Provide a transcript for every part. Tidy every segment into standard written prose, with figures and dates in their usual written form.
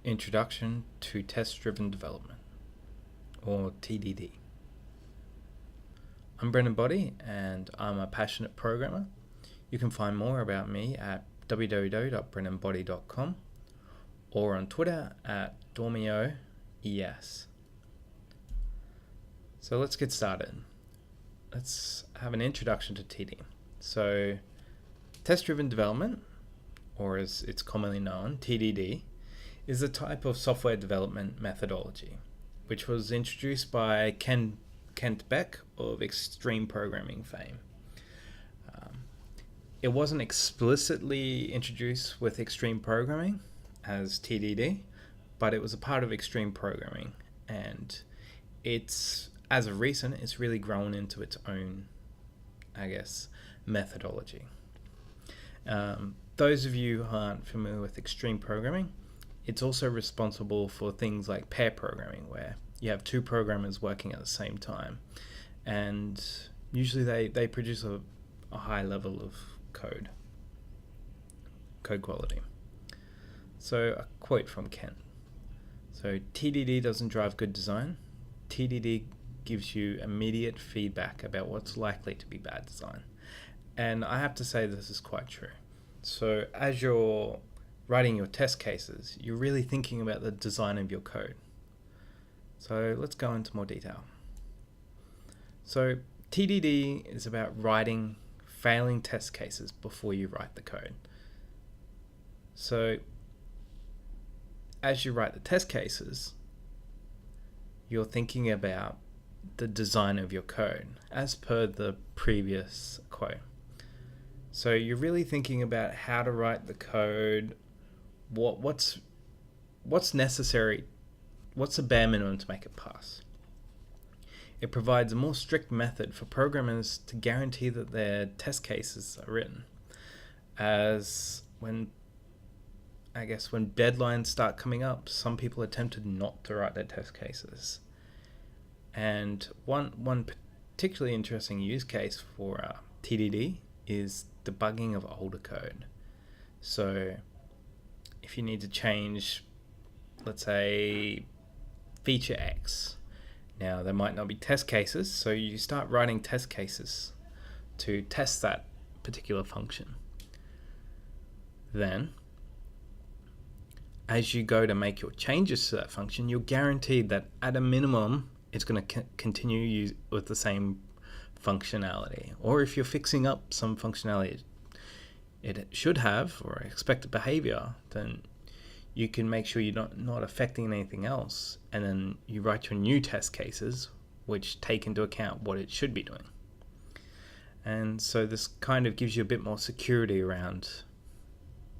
Introduction to Test-Driven Development, or TDD. I'm Brendan Boddy, and I'm a passionate programmer. You can find more about me at www.brennanboddy.com or on Twitter at DormioES. So let's get started. Let's have an introduction to TD. So test-driven development, or as it's commonly known, TDD, is a type of software development methodology which was introduced by Kent Beck of extreme programming fame. It wasn't explicitly introduced with extreme programming as TDD, but it was a part of extreme programming, and it's, as of recent, it's really grown into its own, methodology. Those of you who aren't familiar with extreme programming, it's also responsible for things like pair programming, where you have two programmers working at the same time, and usually they produce a high level of code quality. So a quote from Kent. So TDD doesn't drive good design. TDD gives you immediate feedback about what's likely to be bad design. And I have to say this is quite true. So as you're writing your test cases, you're really thinking about the design of your code. So let's go into more detail. So TDD is about writing failing test cases before you write the code. So as you write the test cases, you're thinking about the design of your code as per the previous quote. So you're really thinking about how to write the code, what's necessary, what's the bare minimum to make it pass. It provides a more strict method for programmers to guarantee that their test cases are written, as when deadlines start coming up, some people are tempted not to write their test cases. And one particularly interesting use case for TDD is debugging of older code. So if you need to change, let's say, feature X, now there might not be test cases, so you start writing test cases to test that particular function. Then, as you go to make your changes to that function, you're guaranteed that at a minimum, it's going to continue with the same functionality. Or if you're fixing up some functionality it should have, or expected behavior, then you can make sure you're not affecting anything else. And then you write your new test cases, which take into account what it should be doing. And so this kind of gives you a bit more security around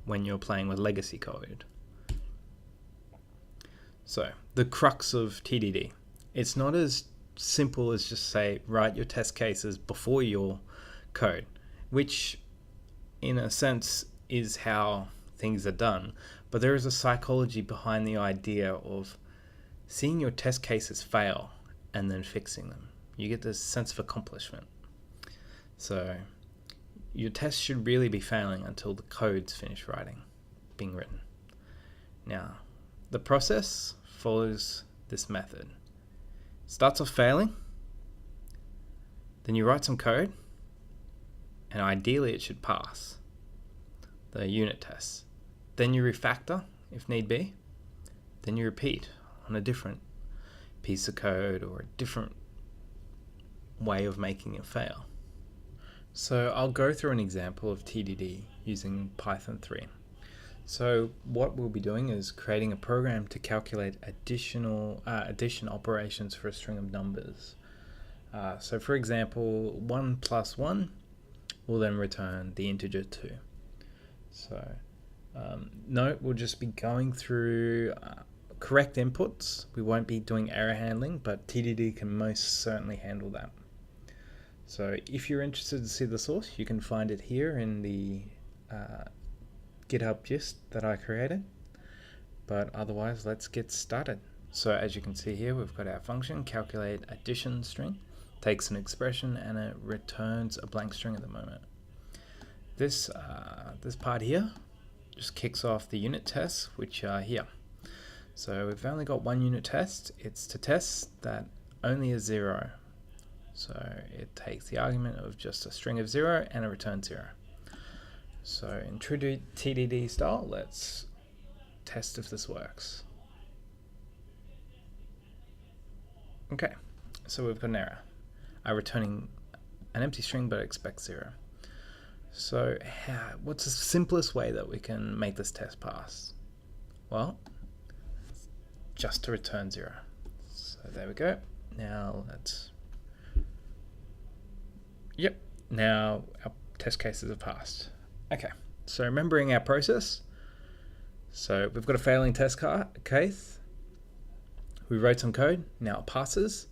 when you're playing with legacy code. So the crux of TDD. It's not as simple as just say, write your test cases before your code, which in a sense is how things are done. But there is a psychology behind the idea of seeing your test cases fail and then fixing them. You get this sense of accomplishment. So your test should really be failing until the code's finished being written. Now, the process follows this method. Starts off failing, then you write some code, and ideally it should pass the unit tests. Then you refactor if need be, then you repeat on a different piece of code or a different way of making it fail. So I'll go through an example of TDD using Python 3. So what we'll be doing is creating a program to calculate addition operations for a string of numbers. So for example, 1 plus 1 will then return the integer 2. So note, we'll just be going through correct inputs. We won't be doing error handling, but TDD can most certainly handle that. So if you're interested to see the source, you can find it here in the GitHub gist that I created. But otherwise, let's get started. So as you can see here, we've got our function, calculate addition string, takes an expression and it returns a blank string at the moment. This part here just kicks off the unit tests, which are here. So we've only got one unit test. It's to test that only a 0. So it takes the argument of just a string of 0 and a return 0. So in true TDD style, let's test if this works. Okay, so we've got an error. I'm returning an empty string but expect 0. So what's the simplest way that we can make this test pass? Well, just to return 0. So there we go. Now let's... Yep, now our test cases have passed. Okay, so remembering our process. So we've got a failing test case. We wrote some code, now it passes.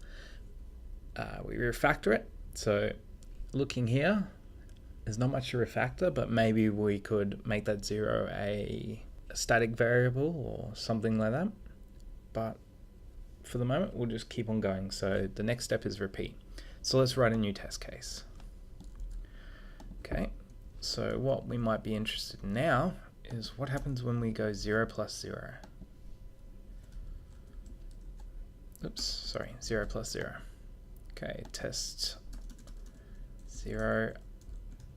We refactor it. So looking here, there's not much to refactor, but maybe we could make that 0 a static variable or something like that. But for the moment, we'll just keep on going. So the next step is repeat. So let's write a new test case. Okay, so what we might be interested in now is what happens when we go 0 plus 0. Oops, sorry, 0 plus 0. Okay, test 0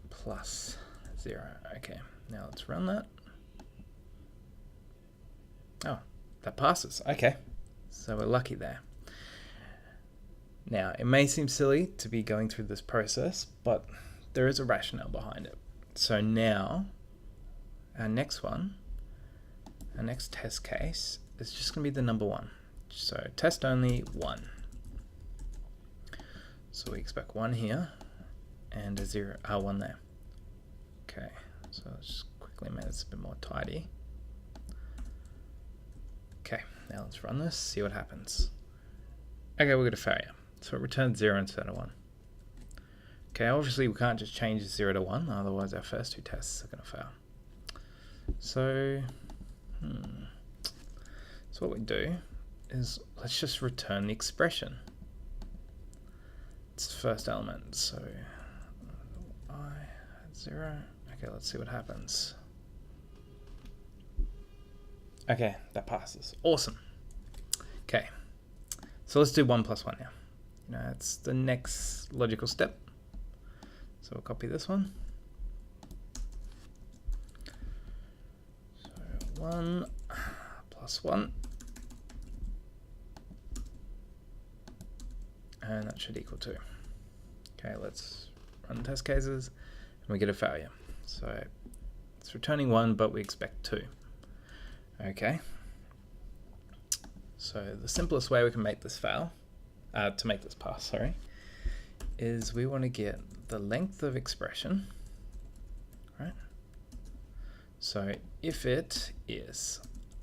plus 0. Okay, now let's run that. Oh, that passes. Okay, so we're lucky there. Now, it may seem silly to be going through this process, but there is a rationale behind it. So now, our next test case is just going to be the number 1. So test only 1. So we expect 1 here and a 0, 1 there. Okay, so let's just quickly make this a bit more tidy. Okay, now let's run this, see what happens. Okay, we've got a failure. So it returns 0 instead of 1. Okay, obviously we can't just change 0 to 1, otherwise our first 2 tests are going to fail. So, so what we do is let's just return the expression. It's the first element, so I had 0. Okay, let's see what happens. Okay, that passes. Awesome. Okay, so let's do 1 plus 1 now. It's the next logical step. So we'll copy this one. So 1 plus 1. And that should equal 2. Okay, let's run test cases, and we get a failure. So it's returning 1, but we expect 2. Okay. So the simplest way we can make this to make this pass, sorry, is we want to get the length of expression, right? So if it is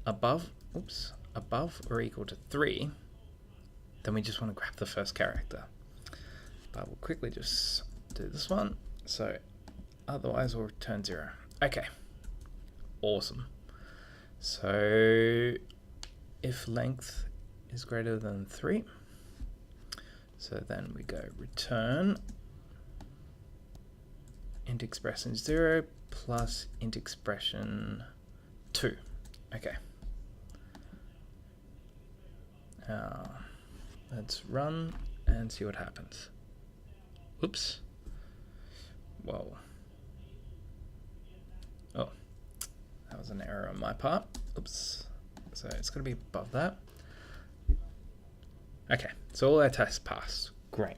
above or equal to 3, then we just want to grab the first character. But we'll quickly just do this one. So otherwise we'll return 0. Okay, awesome. So if length is greater than 3, so then we go return int expression 0 plus int expression 2. Okay. Now let's run and see what happens. Oops. Whoa. Oh, that was an error on my part. Oops. So it's going to be above that. Okay, so all our tests passed. Great.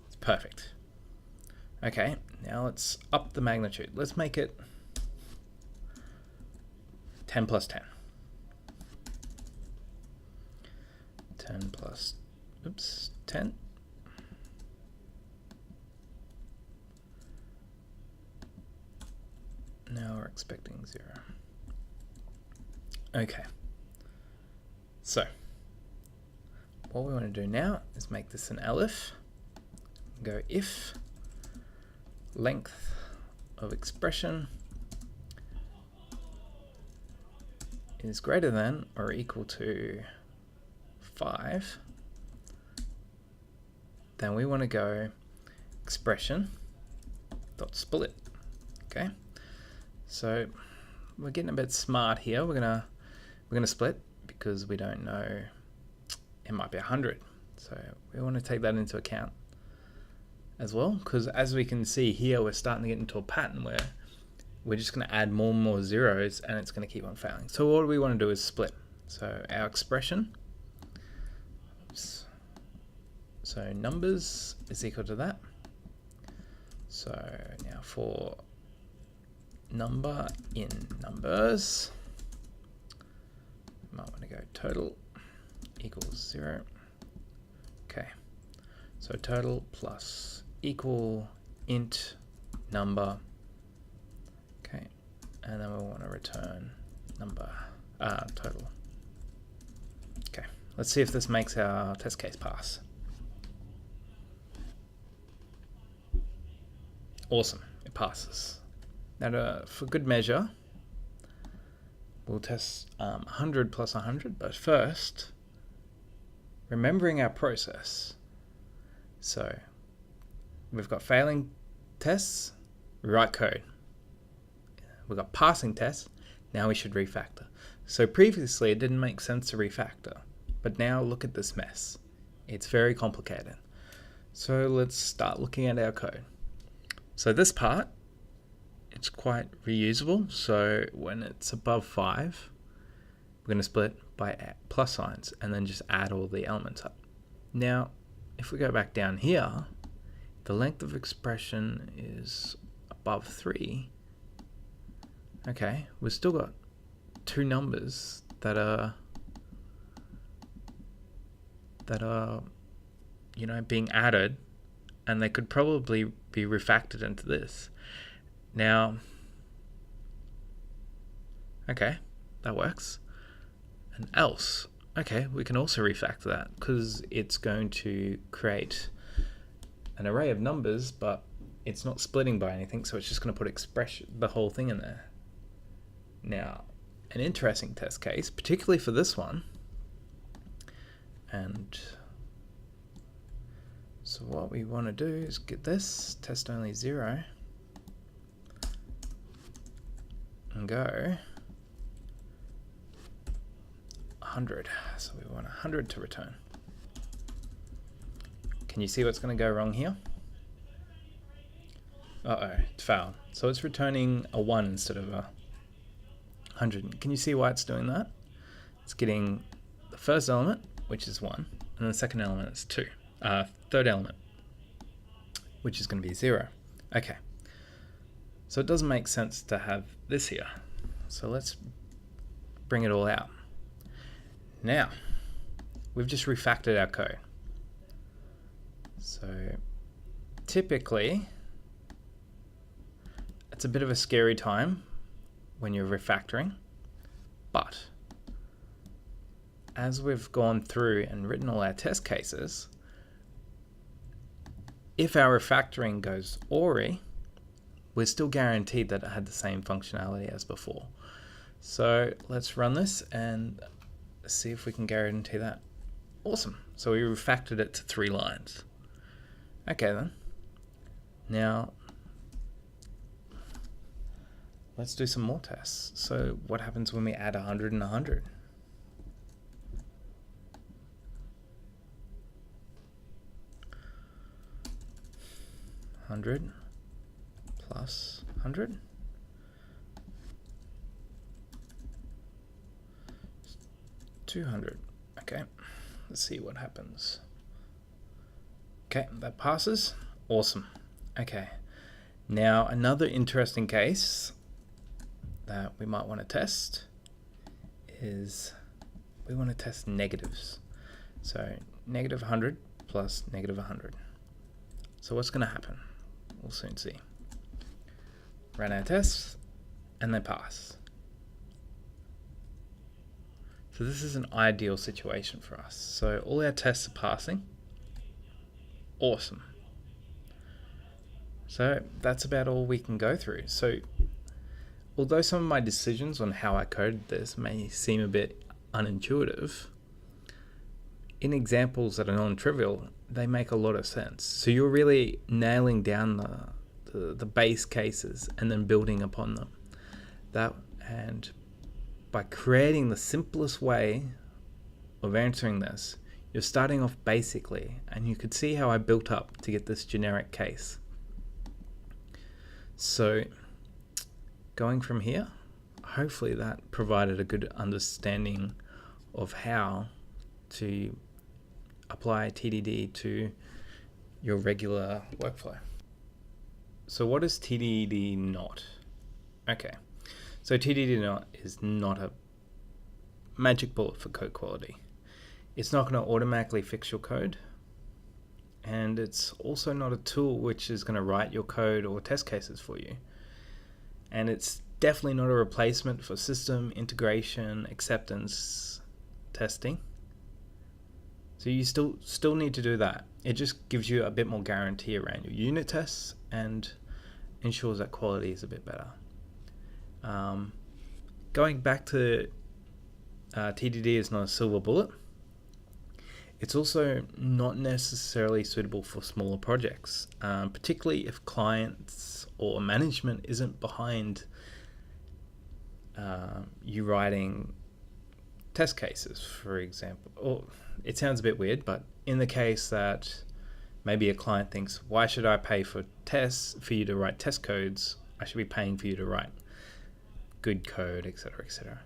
It's perfect. Okay, now let's up the magnitude. Let's make it 10 plus 10. 10 plus, 10. Now we're expecting 0. Okay. So, what we want to do now is make this an elif. Go if length of expression is greater than or equal to 5, then we want to go expression dot split. Okay, so we're getting a bit smart here. We're gonna split because we don't know, it might be 100. So we want to take that into account as well, because as we can see here, we're starting to get into a pattern where we're just going to add more and more zeros and it's going to keep on failing. So what we want to do is split. So our expression, so numbers is equal to that. So now for number in numbers, might want to go total equals 0. Okay, so total plus equal int number. Okay, and then we want to return number total. Okay, let's see if this makes our test case pass. Awesome, it passes. Now for good measure, we'll test 100 plus 100, but first, remembering our process. So we've got failing tests, we write code. We've got passing tests, now we should refactor. So previously it didn't make sense to refactor, but now look at this mess. It's very complicated. So let's start looking at our code. So this part, it's quite reusable. So when it's above 5, we're going to split by plus signs and then just add all the elements up. Now, if we go back down here, the length of expression is above 3. Okay, we've still got two numbers that are being added, and they could probably be refactored into this. Now, okay, that works. And else, okay, we can also refactor that because it's going to create an array of numbers, but it's not splitting by anything, so it's just going to put the whole thing in there. Now, an interesting test case, particularly for this one, and so what we want to do is get this test only 0 and go 100. So we want 100 to return. Can you see what's going to go wrong here? Uh-oh, it failed. So it's returning a 1 instead of a 100. Can you see why it's doing that? It's getting the first element, which is 1, and the second element is 2. Third element, which is going to be 0. Okay, so it doesn't make sense to have this here. So let's bring it all out. Now, we've just refactored our code. So typically, it's a bit of a scary time when you're refactoring, but as we've gone through and written all our test cases, if our refactoring goes awry, we're still guaranteed that it had the same functionality as before. So let's run this and see if we can guarantee that. Awesome. So we refactored it to 3 lines. Okay then. Now, let's do some more tests. So what happens when we add 100 and 100? $100 plus 100. $200. Okay, let's see what happens. Okay, that passes. Awesome. Okay, now another interesting case that we might want to test is we want to test negatives. So negative 100 plus negative 100. So what's going to happen? We'll soon see. Run our tests and they pass. So this is an ideal situation for us. So all our tests are passing. Awesome. So that's about all we can go through. So although some of my decisions on how I coded this may seem a bit unintuitive, in examples that are non-trivial, they make a lot of sense. So you're really nailing down the base cases and then building upon them. And by creating the simplest way of answering this, you're starting off basically, and you could see how I built up to get this generic case. So going from here, hopefully that provided a good understanding of how to apply TDD to your regular workflow. So what is TDD not? Okay, so TDD not is not a magic bullet for code quality. It's not going to automatically fix your code, and it's also not a tool which is going to write your code or test cases for you. And it's definitely not a replacement for system integration, acceptance testing. So you still need to do that. It just gives you a bit more guarantee around your unit tests and ensures that quality is a bit better. Going back to TDD is not a silver bullet. It's also not necessarily suitable for smaller projects, particularly if clients or management isn't behind you writing test cases, for example. Or it sounds a bit weird, but in the case that maybe a client thinks, why should I pay for tests for you to write test codes? I should be paying for you to write good code, etc., etc.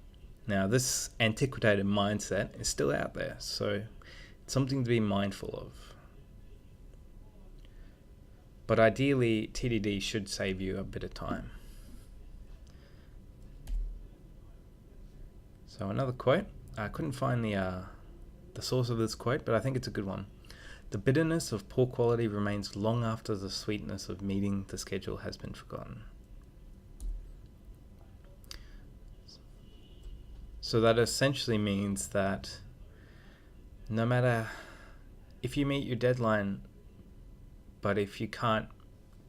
Now, this antiquated mindset is still out there, so it's something to be mindful of. But ideally, TDD should save you a bit of time. So another quote. I couldn't find the source of this quote, but I think it's a good one. The bitterness of poor quality remains long after the sweetness of meeting the schedule has been forgotten. So that essentially means that no matter if you meet your deadline, but if you can't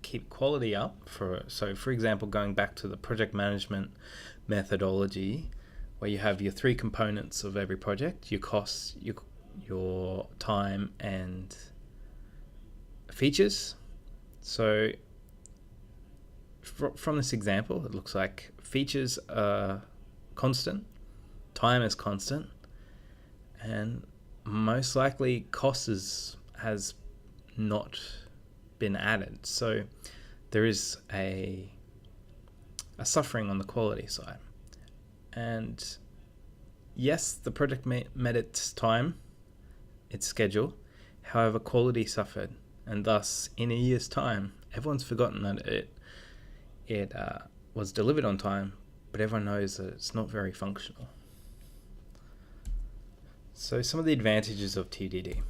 keep quality up, for example, going back to the project management methodology, where you have your three components of every project: your costs, your time, and features. So from this example, it looks like features are constant, time is constant, and most likely cost has not been added. So there is a suffering on the quality side. And yes, the project met its time, its schedule. However, quality suffered, and thus in a year's time, everyone's forgotten that it was delivered on time, but everyone knows that it's not very functional. So some of the advantages of TDD.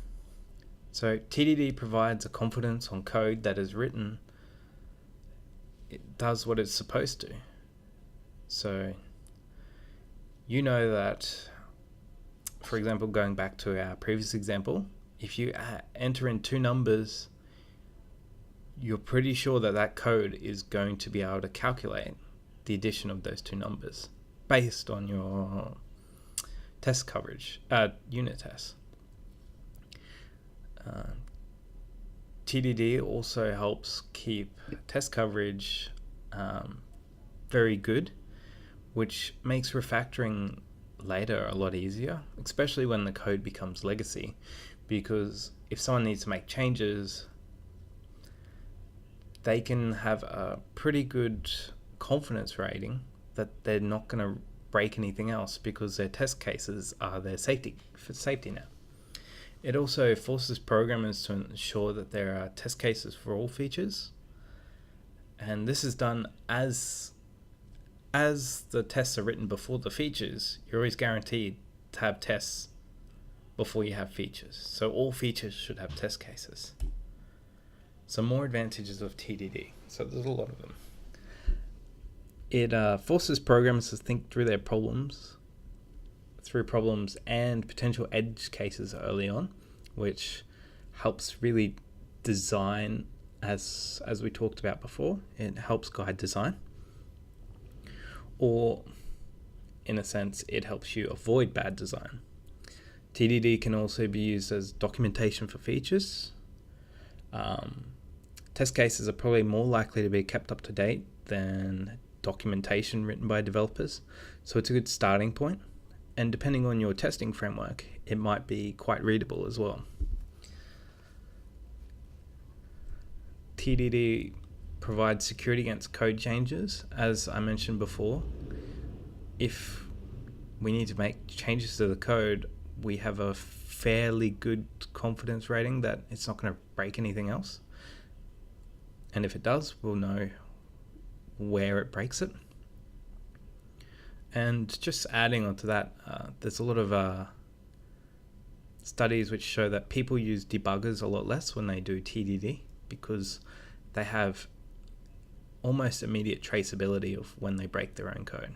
So TDD provides a confidence on code that is written. It does what it's supposed to. So you know that, for example, going back to our previous example, if you enter in two numbers, you're pretty sure that code is going to be able to calculate the addition of those two numbers based on your test coverage, unit tests. TDD also helps keep test coverage very good, which makes refactoring later a lot easier, especially when the code becomes legacy, because if someone needs to make changes, they can have a pretty good confidence rating that they're not going to break anything else because their test cases are their safety net. It also forces programmers to ensure that there are test cases for all features, and this is done as the tests are written before the features. You're always guaranteed to have tests before you have features, so all features should have test cases. Some more advantages of TDD. So there's a lot of them. It forces programmers to think through their problems and potential edge cases early on, which helps really design, as we talked about before. It helps guide design, or in a sense, it helps you avoid bad design. TDD can also be used as documentation for features. Test cases are probably more likely to be kept up to date than documentation written by developers, so it's a good starting point. And depending on your testing framework, it might be quite readable as well. TDD provides security against code changes. As I mentioned before, if we need to make changes to the code, we have a fairly good confidence rating that it's not going to break anything else. And if it does, we'll know where it breaks it. And just adding on to that, there's a lot of studies which show that people use debuggers a lot less when they do TDD because they have almost immediate traceability of when they break their own code.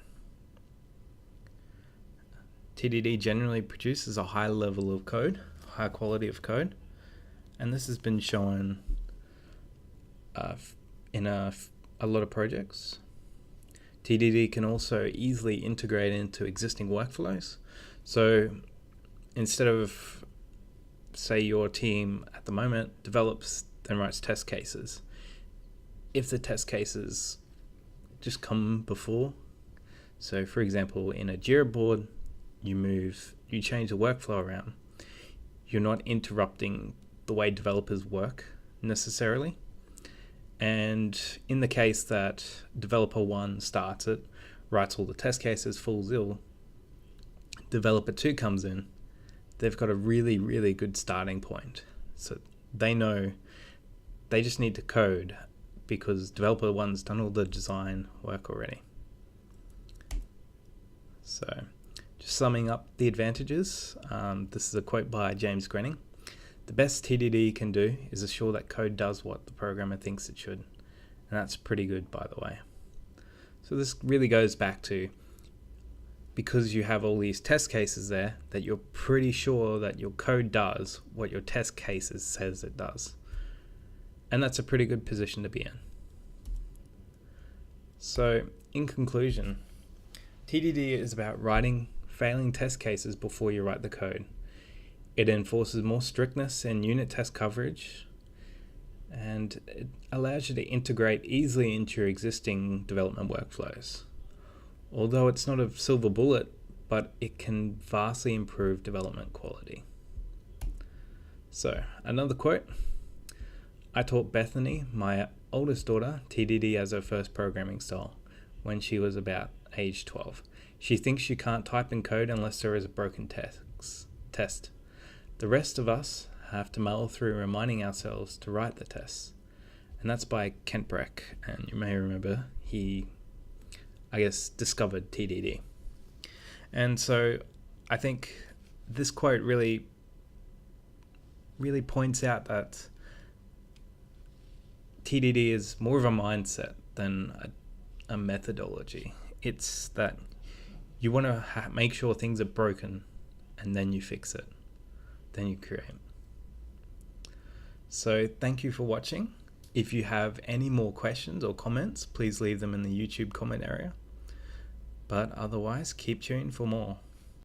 TDD generally produces a high level of code, high quality of code, and this has been shown in a lot of projects. TDD can also easily integrate into existing workflows. So instead of, say, your team at the moment develops then writes test cases, if the test cases just come before, so for example, in a Jira board, you change the workflow around, you're not interrupting the way developers work necessarily. And in the case that developer 1 starts it, writes all the test cases full zil, developer 2 comes in, they've got a really, really good starting point. So they know they just need to code because developer 1's done all the design work already. So just summing up the advantages, this is a quote by James Grenning. The best TDD can do is assure that code does what the programmer thinks it should. And that's pretty good, by the way. So this really goes back to, because you have all these test cases there, that you're pretty sure that your code does what your test cases says it does. And that's a pretty good position to be in. So in conclusion, TDD is about writing failing test cases before you write the code. It enforces more strictness in unit test coverage, and it allows you to integrate easily into your existing development workflows. Although it's not a silver bullet, but it can vastly improve development quality. So, another quote. I taught Bethany, my oldest daughter, TDD as her first programming style when she was about age 12. She thinks she can't type in code unless there is a broken test. The rest of us have to muddle through reminding ourselves to write the tests. And that's by Kent Breck, and you may remember he, discovered TDD. And so I think this quote really points out that TDD is more of a mindset than a methodology. It's that you want to make sure things are broken and then you fix it. Then you create. So thank you for watching. If you have any more questions or comments, please leave them in the YouTube comment area. But otherwise, keep tuned for more.